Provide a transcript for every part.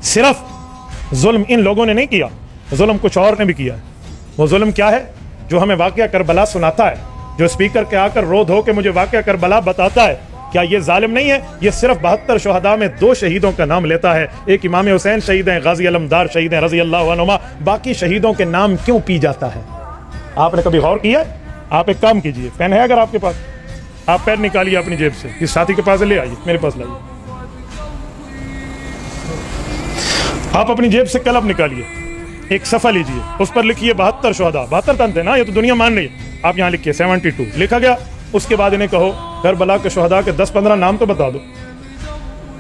सिर्फ जुल्म इन लोगों ने नहीं किया, जुल्म कुछ और ने भी किया। वो जुल्म क्या है? जो हमें वाक़या करबला सुनाता है, जो स्पीकर के आकर रो धो के मुझे वाक़या करबला बताता है, क्या ये जालिम नहीं है? ये सिर्फ 72 शहदा में 2 शहीदों का नाम लेता है। एक इमाम हुसैन शहीद हैं, गाजी अलमदार शहीद हैं रज़ी अल्लाह अन्हुमा। बाकी शहीदों के नाम क्यों पी जाता है? आपने कभी गौर किया? आप एक काम कीजिए, पेन है अगर आपके पास, आप पेन निकालिए अपनी जेब से, किस साथी के पास ले आइए, मेरे पास लाइए। आप अपनी जेब से कलम निकालिए, एक सफ़ा लीजिए, उस पर लिखिए 72 शहदा। 72 तन थे ना, ये तो दुनिया मान रही है। आप यहाँ लिखिए 72 लिखा गया। उसके बाद इन्हें कहो करबला के शहदा के 10-15 नाम तो बता दो,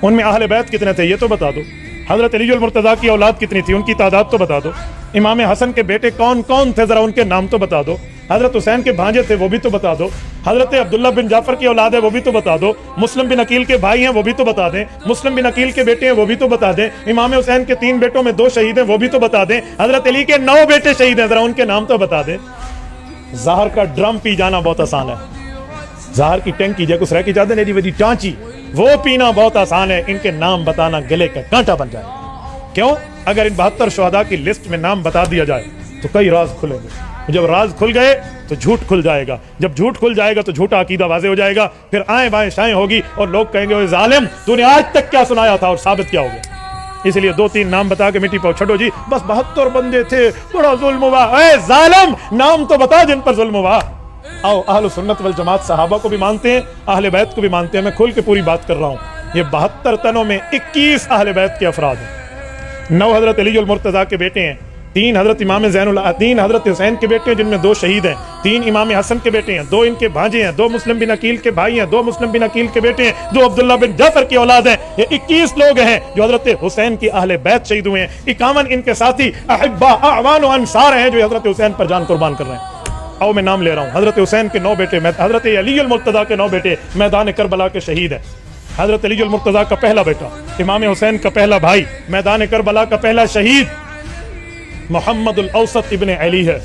उनमें अहले बैत कितने थे ये तो बता दो, हजरत अली मुर्तज़ा की औलाद कितनी थी उनकी तादाद तो बता दो, इमाम हसन के बेटे कौन कौन थे जरा उनके नाम तो बता दो, हजरत हुसैन के भांजे थे वो भी तो बता दो, हजरत अब्दुल्ला बिन जाफर की औलाद है वो भी तो बता दो, मुस्लिम बिन अकील के भाई हैं वो भी तो बता दें, मुस्लिम बिन अकील के बेटे हैं वो भी तो बता दें, इमाम हुसैन के 3 बेटों में 2 शहीद हैं वो भी तो बता दें, हजरत अली के 9 बेटे शहीद हैं जरा उनके नाम तो बता दें। ज़हर का ड्रम पी जाना बहुत आसान है, ज़हर की टंकी जगह उसरा की जाते नहीं टांची, वो पीना बहुत आसान है, इनके नाम बताना गले का कांटा बन जाए। क्यों? अगर इन 72 शहदा की लिस्ट में नाम बता दिया जाए तो कई राज खुलेंगे, जब राज खुल गए तो झूठ खुल जाएगा, जब झूठ खुल जाएगा तो झूठा अकीदा वाज़े हो जाएगा, फिर आए बाएं शाएं होगी और लोग कहेंगे ओए जालिम तूने आज तक क्या सुनाया था और साबित क्या हो गया। इसलिए 2-3 नाम बता के मिट्टी पाओ छो जी, बस 72 बंदे थे, बड़ा जुल्म हुआ। ए जालिम नाम तो बता जिन पर जुल्म हुआ। आओ अहले सुन्नत वल जमात सहाबा को भी मानते हैं, अहले बैत को भी मानते हैं। मैं खुल के पूरी बात कर रहा हूँ। ये 72 तनों में 21 अहले बैत के अफराद हैं। 9 हजरत अली मुर्तज़ा के बेटे हैं, 3 हजरत इमाम ज़ैनुल 3 हजरत हुसैन के बेटे हैं जिनमें 2 शहीद हैं, 3 इमाम हसन के बेटे हैं, 2 इनके भांजे हैं, 2 मुस्लिम बिन अकील के भाई हैं, 2 मुस्लिम बिन अकील के बेटे हैं, 2 अब्दुल्ला बिन जाफर की औलाद हैं। ये 21 लोग हैं जो हजरत हुसैन की अहले बैत शहीद हुए हैं। 51 इनके साथी अहिब्बा अवान व अंसार हैं जो हजरत हुसैन पर जान कुर्बान कर रहे हैं। आओ मैं नाम ले रहा हूँ। हजरत हुसैन के 9 बेटे, हजरत अली मुर्तज़ा के 9 बेटे मैदान करबला के शहीद हैं। हजरत अली मुर्तज़ा का पहला बेटा, इमाम हुसैन का पहला भाई, मैदान करबला का पहला शहीद मोहम्मद औसत इब्ने अली है।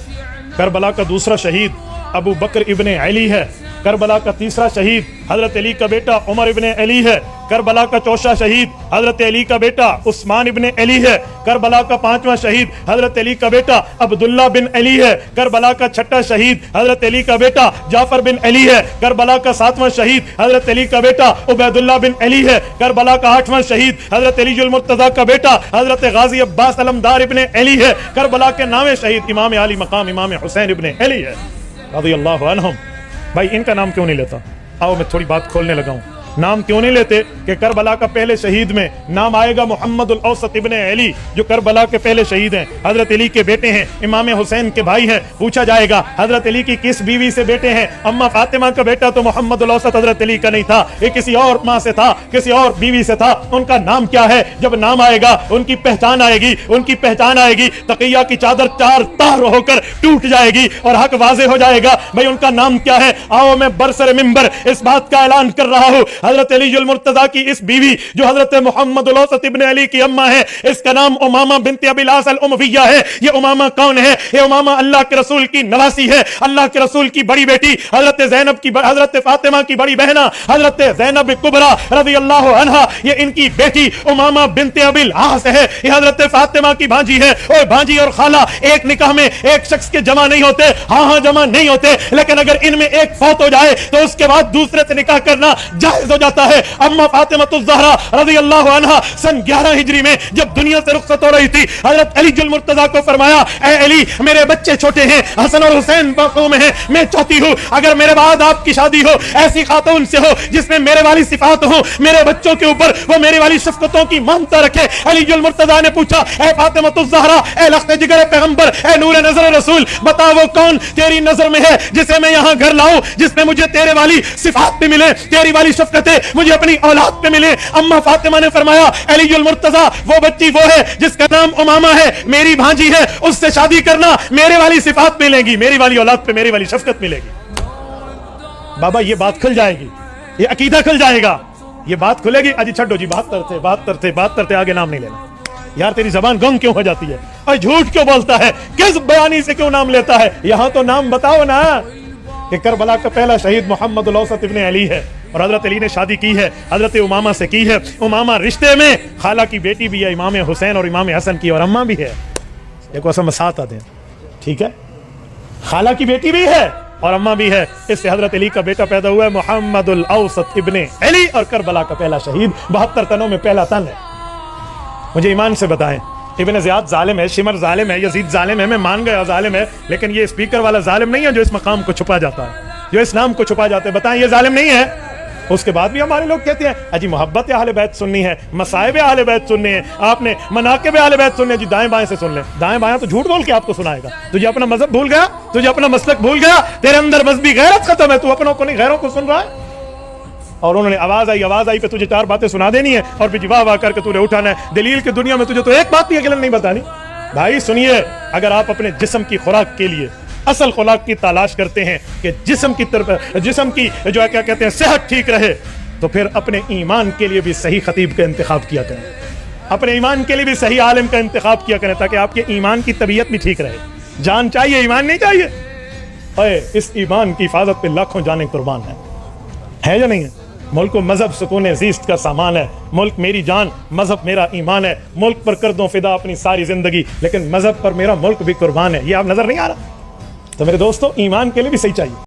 करबला का दूसरा शहीद अबू बकर इब्ने अली है। करबला का तीसरा शहीद हजरत अली का बेटा उमर इब्ने अली है। करबला का चौथा शहीद हजरत अली का बेटा उस्मान इब्ने अली है। करबला का 5वां शहीद हजरत अली का बेटा अब्दुल्ला बिन अली है। करबला का 6ठा शहीद हजरत अली का बेटा जाफर बिन अली है। करबला का 7वां शहीद हजरत अली का बेटा उबैदुल्ला बिन अली है। करबला का 8वां शहीद हजरत अली मुर्तज़ा का बेटा हजरत गाजी अब्बास अलमदार इब्ने अली है। करबला के 9वें शहीद इमाम आली मकाम इमाम हुसैन इब्ने अली है रज़ियल्लाहु अन्हुम। भाई इनका नाम क्यों नहीं लेता? आओ मैं थोड़ी बात खोलने लगा हूँ। नाम क्यों नहीं लेते कि करबला का पहले शहीद में नाम आएगा मोहम्मद औसत इब्ने अली जो करबला के पहले शहीद हैं, हजरत अली के बेटे हैं, इमाम हुसैन के भाई हैं। पूछा जाएगा हजरत अली की किस बीवी से बेटे हैं? अम्मा फातिमा का बेटा तो मोहम्मद औसत हजरत अली का नहीं था, ये किसी और माँ से था, किसी और बीवी से था। उनका नाम क्या है? जब नाम आएगा उनकी पहचान आएगी, उनकी पहचान आएगी, तकिया की चादर 4 तार होकर टूट जाएगी और हक वाजे हो जाएगा। भाई उनका नाम क्या है? आओ मैं बरसर मिंबर इस बात का ऐलान कर रहा हूँ, हजरत अली मुर्तज़ा की इस बीवी जो हजरत मोहम्मद औसत इब्ने अली की अम्मा है, इसका नाम उमामा बिनत अबिल आस अल उमविया है। ये उमामा कौन है? ये उमामा अल्लाह के रसूल की नवासी है, अल्लाह के रसूल की बड़ी बेटी, हजरत ज़ैनब की, हजरत फातिमा की बड़ी बहना, हजरत ज़ैनब कुबरा रज़ियल्लाहु अन्हा। ये इनकी बेटी उमामा बिनत अबिल आस है। ये हजरत फातिमा की भांजी है। और भांजी और खाला एक निकाह में एक शख्स के जमा नहीं होते। हाँ जमा नहीं होते, लेकिन अगर इनमें एक फौत हो जाए तो उसके बाद दूसरे से निकाह करना जायज हो जाता है। अम्मा फातिमा ज़हरा रज़ियल्लाहु अन्हा सन 11 हिजरी में जब दुनिया से रुखसत हो रही थी, हजरत अली मुर्तज़ा को फरमाया, ए अली मेरे बच्चे छोटे हैं, हसन और हुसैन बाखों में हैं, मैं चाहती हूँ अगर मेरे बाद आपकी शादी हो ऐसी खातून से हो जिसमें मेरे वाली सिफात हो, मेरे बच्चों के ऊपर वो मेरे वाली शफ़क़तों की ममता रखे। अली मुर्तज़ा ने पूछा, ए फातिमा ज़हरा, ए लख्त जिगर पैगंबर, ए नूर नजर रसूल, बता वो कौन तेरी नजर में है जिसे मैं यहाँ घर लाऊं, जिसमें मुझे तेरे वाली सिफात पे मिले, तेरी वाली शफ़क़तें मुझे अपनी औलाद पे मिले। अम्मा फातिमा ने फरमाया, अली मुर्तज़ा वो बच्ची वो है जिसका नाम उमामा है, मेरी भांजी है, उससे शादी करना, मेरे वाली सिफात मिलेगी, मेरी वाली औलाद पे मेरी वाली शफ़क़त मिलेगी। बाबा ये बात खुल जाएगी, ये अकीदा खुल जाएगा, ये बात खुलेगी। अजी छड्डो जी, 72 थे, आगे नाम नहीं लेना। यार तेरी जबान गंग क्यों हो जाती है और झूठ क्यों बोलता है? किस बयानी से क्यों नाम लेता है? यहां तो नाम बताओ ना कि करबला का पहला शहीद मोहम्मद औसत इब्ने अली है। और हजरत अली ने शादी की है हजरत उमामा से की है। उमामा रिश्ते में खाला की बेटी भी है, इमाम हुसैन और इमाम हसन की, और अम्मा भी है। देखो असम साथ आते हैं, ठीक है, खाला की बेटी भी है और अम्मा भी है। इससे हजरत अली का बेटा पैदा हुआ है मोहम्मदुल औसत इब्ने अली, और करबला का पहला शहीद, 72 तनों में पहला तन है। मुझे ईमान से बताएं, इब्ने ज़ियाद जालिम है, शिमर जालिम है, यजीद जालिम है, मैं मान गया जालिम है, लेकिन ये स्पीकर वाला जालिम नहीं है जो इस मकाम को छुपा जाता है, जो इस नाम को छुपा जाते हैं। बताएं ये जालिम नहीं है? उसके बाद भी हमारे लोग कहते हैं अजी मोहब्बत अहले बैत सुननी है, मसाइब अहले बैत सुनने हैं, आपने मनाकिब अहले बैत सुनने हैं जी, दाएं बाएं से सुन ले। दाएं बाएं तो झूठ बोल के आपको सुनाएगा। तुझे अपना मजहब भूल गया, तुझे अपना मसलक भूल गया, तेरे अंदर मजहबी गैरत खत्म है, तू अपनों को नहीं गैरों को सुन रहा है। और उन्होंने आवाज आई पे तुझे 4 बातें सुना देनी है और फिर वाह वाह करके तूने उठाना है। दलील की दुनिया में तुझे तो एक बात भी अकेले नहीं बतानी। भाई सुनिए, अगर आप अपने जिस्म की खुराक के लिए असल खुराक की तलाश करते हैं कि जिस्म की तरफ, जिस्म की जो है क्या कहते हैं सेहत ठीक रहे, तो फिर अपने ईमान के लिए भी सही खतीब का इंतखाब किया करें, अपने ईमान के लिए भी सही आलिम का इंतखाब किया करें, ताकि आपके ईमान की तबीयत भी ठीक रहे। जान चाहिए, ईमान नहीं चाहिए। अरे इस ईमान की हिफाजत पे लाखों जाने कुर्बान है या नहीं है? मुल्क को मजहब सुकून ज़ीस्त का सामान है। मुल्क मेरी जान, मजहब मेरा ईमान है। मुल्क पर कर दूं फिदा अपनी सारी जिंदगी, लेकिन मजहब पर मेरा मुल्क भी कुर्बान है। ये आप नजर नहीं आ रहा? तो मेरे दोस्तों, ईमान के लिए भी सही चाहिए।